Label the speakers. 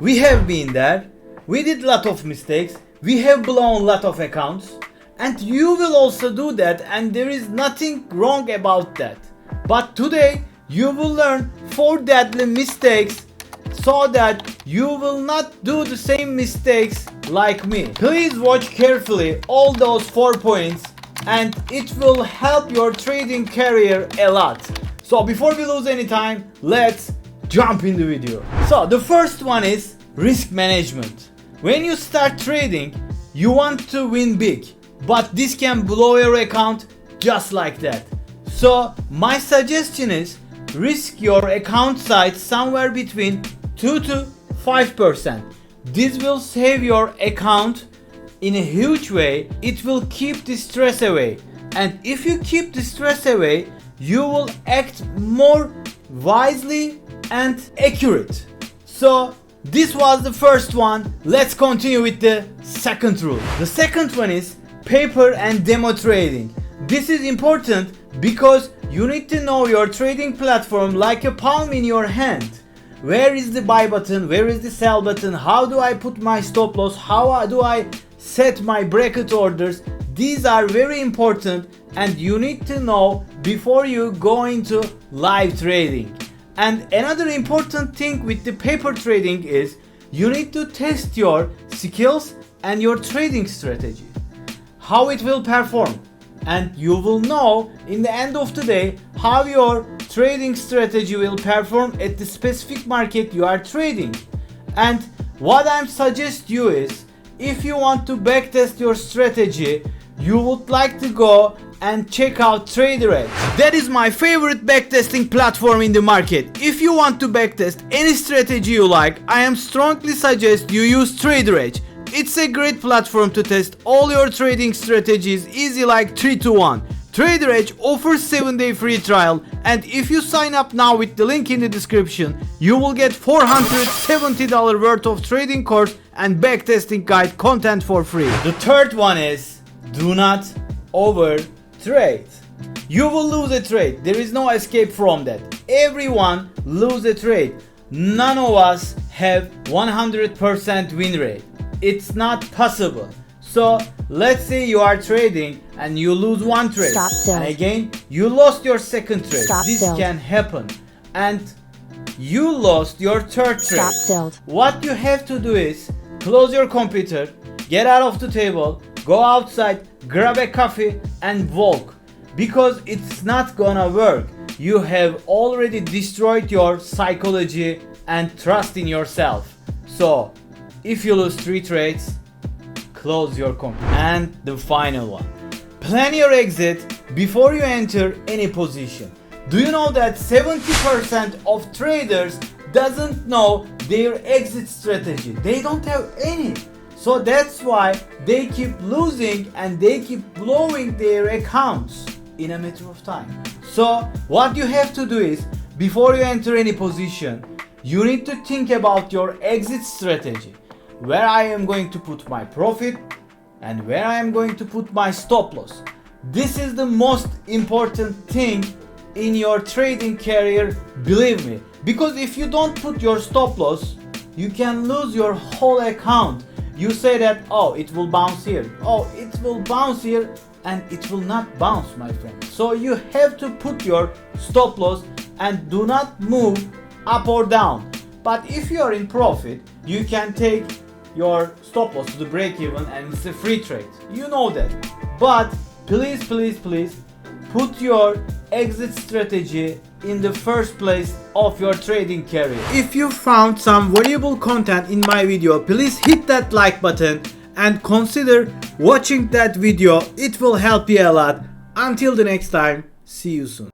Speaker 1: We have been there, we did lot of mistakes, we have blown lot of accounts, and you will also do that, and there is nothing wrong about that. But today you will learn 4 deadly mistakes so that you will not do the same mistakes like me. Please watch carefully all those 4 points and it will help your trading career a lot. So before we lose any time, let's jump in the video. So the first one is risk management. When you start trading, you want to win big, but this can blow your account just like that. So my suggestion is risk your account size somewhere between 2 to 5%. This will save your account in a huge way. It will keep the stress away, and if you keep the stress away, you will act more wisely and accurate. So this was the first one. Let's continue with the second rule. The second one is paper and demo trading. This is important because you need to know your trading platform like a palm in your hand. Where is the buy button? Where is the sell button? How do I put my stop loss? How do I set my bracket orders? These are very important and you need to know before you go into live trading. And another important thing with the paper trading is you need to test your skills and your trading strategy, how it will perform, and you will know in the end of the day how your trading strategy will perform at the specific market you are trading. And what I suggest you is, if you want to backtest your strategy, you would like to go and check out TraderEdge. That is my favorite backtesting platform in the market. If you want to backtest any strategy you like, I am strongly suggest you use TraderEdge. It's a great platform to test all your trading strategies easy like 3 to 1. TraderEdge offers 7-day free trial, and if you sign up now with the link in the description, you will get $470 worth of trading course and backtesting guide content for free. The third one is do not over trade. You will lose a trade. There is no escape from that. Everyone lose a trade. None of us have 100% win rate. It's not possible. So let's say you are trading and you lose one trade, and again you lost your second trade. This can happen, and you lost your third trade. What you have to do is close your computer, get out of the table, go outside, grab a coffee and walk, because it's not gonna work. You have already destroyed your psychology and trust in yourself. So if you lose 3 trades, close your computer. And the final one, plan your exit before you enter any position. Do you know that 70% of traders doesn't know their exit strategy? They don't have any. So that's why they keep losing and they keep blowing their accounts in a matter of time. So what you have to do is, before you enter any position, you need to think about your exit strategy. Where I am going to put my profit and where I am going to put my stop loss. This is the most important thing in your trading career, believe me. Because if you don't put your stop loss, you can lose your whole account. You say that, oh, it will bounce here, oh, it will bounce here, and it will not bounce, my friend. So you have to put your stop loss and do not move up or down. But if you are in profit, you can take your stop loss to the break even and it's a free trade. You know that. But please put your exit strategy in the first place of your trading career. If you found some valuable content in my video, please hit that like button and consider watching that video. It will help you a lot. Until the next time, see you soon.